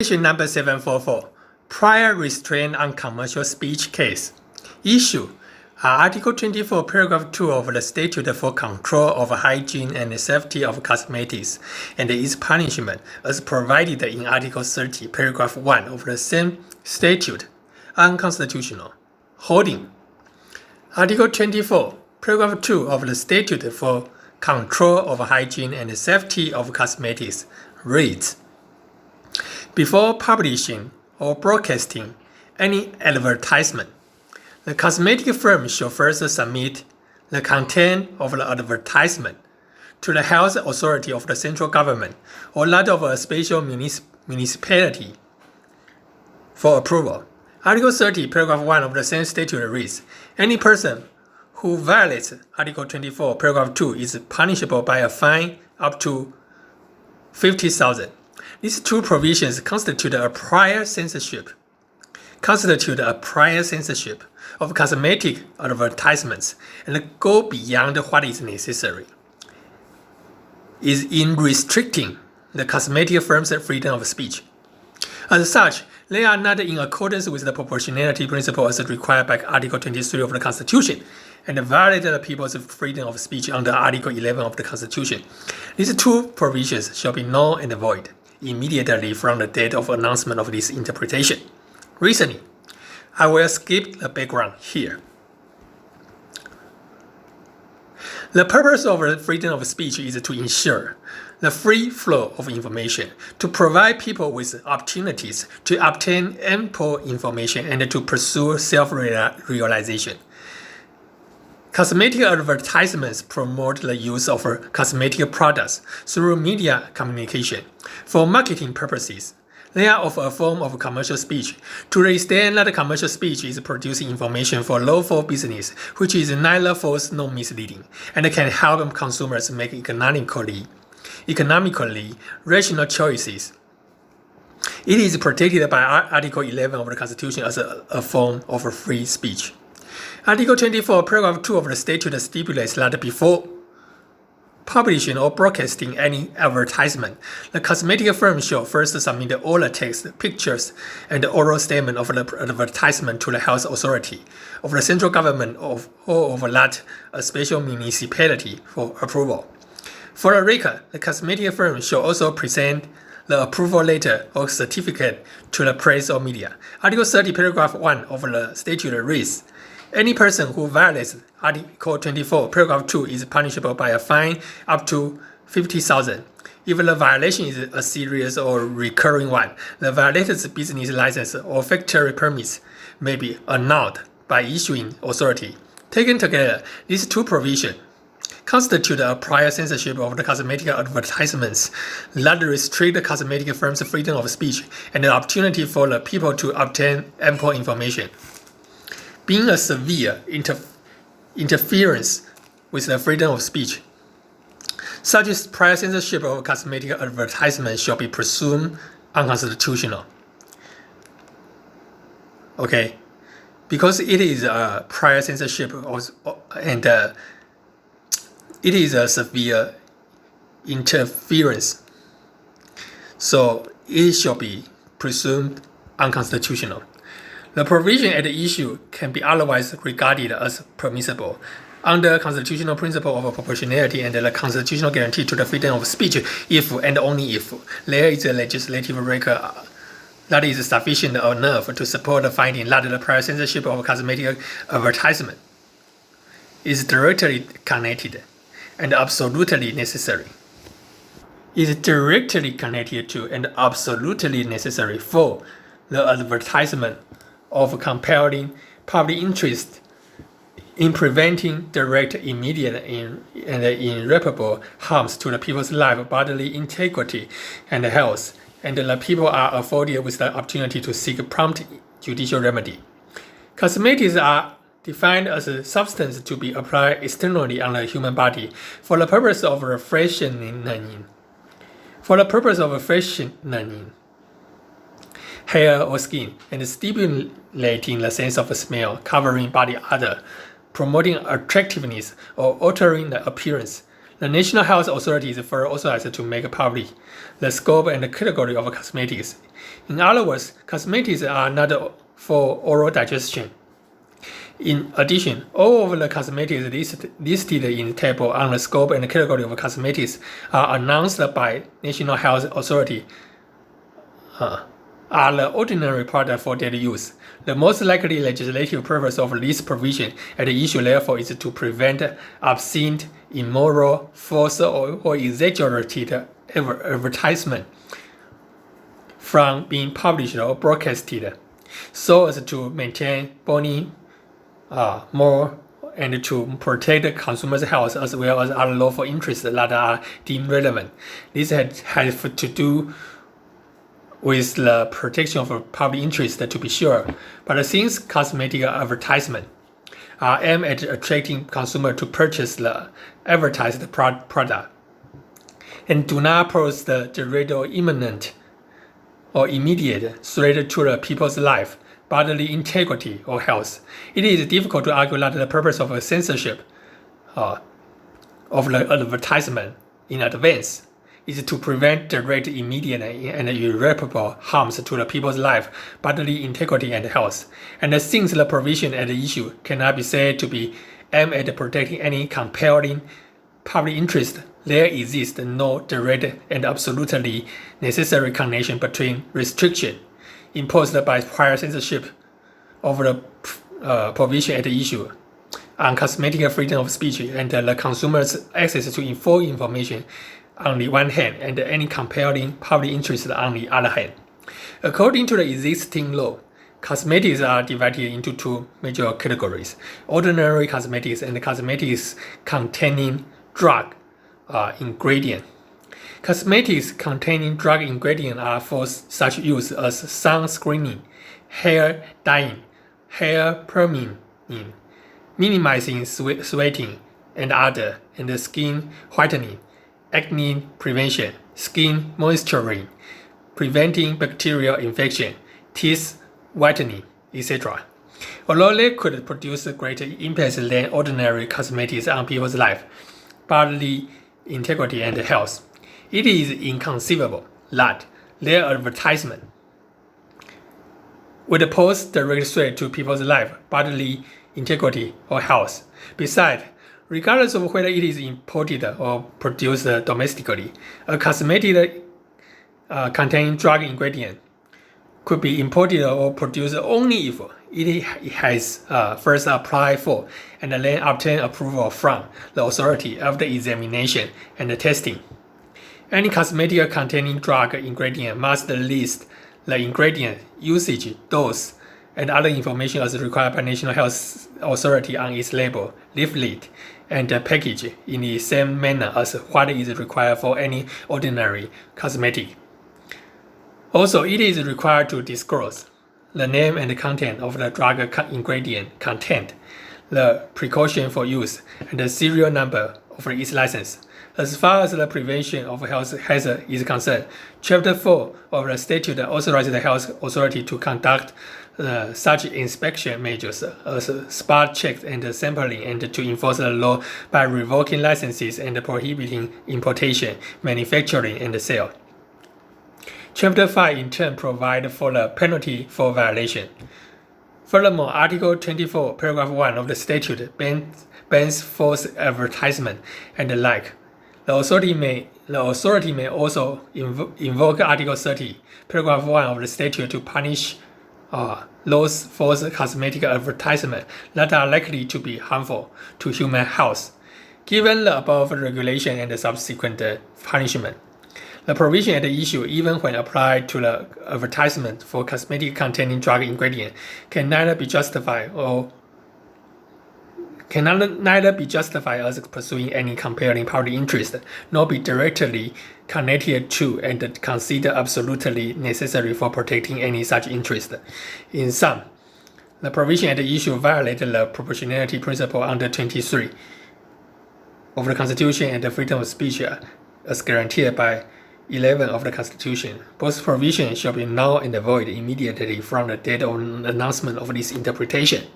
Issue number 744, Prior Restraint on Commercial Speech Case. Issue Article 24, Paragraph 2 of the Statute for Control of Hygiene and Safety of Cosmetics and its punishment as provided in Article 30, Paragraph 1 of the same statute, unconstitutional. Holding. Article 24, Paragraph 2 of the Statute for Control of Hygiene and Safety of Cosmetics reads, before publishing or broadcasting any advertisement, the cosmetic firm shall first submit the content of the advertisement to the health authority of the central government or that of a special municipality for approval. Article 30, Paragraph 1 of the same statute reads, any person who violates Article 24, Paragraph 2 is punishable by a fine up to 50,000. These two provisions constitute a prior censorship of cosmetic advertisements and go beyond what is necessary in restricting the cosmetic firm's freedom of speech. As such, they are not in accordance with the proportionality principle as required by Article 23 of the Constitution and violate the people's freedom of speech under Article 11 of the Constitution. These two provisions shall be null and void immediately from the date of announcement of this interpretation. Reasoning. I will skip the background here. The purpose of freedom of speech is to ensure the free flow of information, to provide people with opportunities to obtain ample information and to pursue self-realization. Cosmetic advertisements promote the use of cosmetic products through media communication. For marketing purposes, they are of a form of commercial speech. To the extent that commercial speech is producing information for lawful business, which is neither false nor misleading, and can help consumers make economically rational choices, it is protected by Article 11 of the Constitution as a form of free speech. Article 24, Paragraph 2 of the statute stipulates that before publishing or broadcasting any advertisement, the cosmetic firm shall first submit all the text, pictures, and oral statement of the advertisement to the health authority of the central government or of that a special municipality for approval. For the record, the cosmetic firm shall also present the approval letter or certificate to the press or media. Article 30, Paragraph 1 of the statute reads, any person who violates Article 24, Paragraph 2 is punishable by a fine up to 50,000. If the violation is a serious or recurring one, the violator's business license or factory permits may be annulled by issuing authority. Taken together, these two provisions constitute a prior censorship of the cosmetic advertisements that restrict the cosmetic firm's freedom of speech and the opportunity for the people to obtain ample information. Being a severe interference with the freedom of speech, such prior censorship of cosmetic advertisements shall be presumed unconstitutional. Okay, because it is a prior censorship and it is a severe interference, so it shall be presumed unconstitutional. The provision at issue can be otherwise regarded as permissible under constitutional principle of proportionality and the constitutional guarantee to the freedom of speech if and only if there is a legislative record that is sufficient enough to support the finding that the prior censorship of cosmetic advertisement is directly connected and absolutely necessary. Is directly connected to and absolutely necessary for the advertisement of compelling public interest in preventing direct, immediate, and irreparable harms to the people's life, bodily integrity, and health, and the people are afforded with the opportunity to seek prompt judicial remedy. Cosmetics are defined as a substance to be applied externally on the human body for the purpose of freshening hair or skin, and stimulating the sense of smell, covering body odor, promoting attractiveness, or altering the appearance, The National Health Authority is further authorized to make public the scope and category of cosmetics. In other words, cosmetics are not for oral digestion. In addition, all of the cosmetics listed in the table on the scope and category of cosmetics are announced by National Health Authority are the ordinary product for daily use. The most likely legislative purpose of this provision at issue therefore is to prevent obscene, immoral, false, or exaggerated advertisement from being published or broadcasted, so as to maintain body more and to protect consumers' health as well as other lawful interests that are deemed relevant. This has to do with the protection of public interest, to be sure, but since cosmetic advertisements are aimed at attracting consumers to purchase the advertised product and do not pose the direct or imminent or immediate threat to the people's life, bodily integrity, or health, it is difficult to argue that the purpose of a censorship of the advertisement in advance is to prevent direct, immediate, and irreparable harms to the people's life, bodily integrity, and health. And since the provision at issue cannot be said to be aimed at protecting any compelling public interest, there exists no direct and absolutely necessary connection between restriction imposed by prior censorship of the provision at issue on cosmetic freedom of speech and the consumer's access to full information on the one hand, and any compelling public interest on the other hand. According to the existing law, cosmetics are divided into two major categories: ordinary cosmetics and cosmetics containing drug ingredient. Cosmetics containing drug ingredient are for such use as sun screening, hair dyeing, hair perming, minimizing sweating and other, and skin whitening, acne prevention, skin moisturizing, preventing bacterial infection, teeth whitening, etc. Although they could produce greater impact than ordinary cosmetics on people's life, bodily integrity, and health, it is inconceivable that their advertisement would pose direct threat to people's life, bodily integrity, or health. Besides, regardless of whether it is imported or produced domestically, a cosmetic containing drug ingredient could be imported or produced only if it has first applied for and then obtained approval from the authority after examination and testing. Any cosmetic containing drug ingredient must list the ingredient, usage, dose, and other information as required by National Health Authority on its label, leaflet, and package in the same manner as what is required for any ordinary cosmetic. Also, it is required to disclose the name and content of the drug ingredient content, the precaution for use, and the serial number of its license. As far as the prevention of health hazard is concerned, Chapter 4 of the statute authorizes the health authority to conduct such inspection measures as spot checks and sampling, and to enforce the law by revoking licenses and prohibiting importation, manufacturing, and sale. Chapter 5 in turn provides for the penalty for violation. Furthermore, Article 24, Paragraph 1 of the statute bans false advertisement and the like. The authority may also invoke Article 30, Paragraph 1 of the statute to punish those false cosmetic advertisements that are likely to be harmful to human health. Given the above regulation and the subsequent punishment, the provision at issue, even when applied to the advertisement for cosmetic containing drug ingredient, can neither be justified as pursuing any compelling public interest, nor be directly connected to and considered absolutely necessary for protecting any such interest. In sum, the provision at issue violated the proportionality principle under 23 of the Constitution and the freedom of speech as guaranteed by 11 of the Constitution. Both provisions shall be null and void immediately from the date of announcement of this interpretation.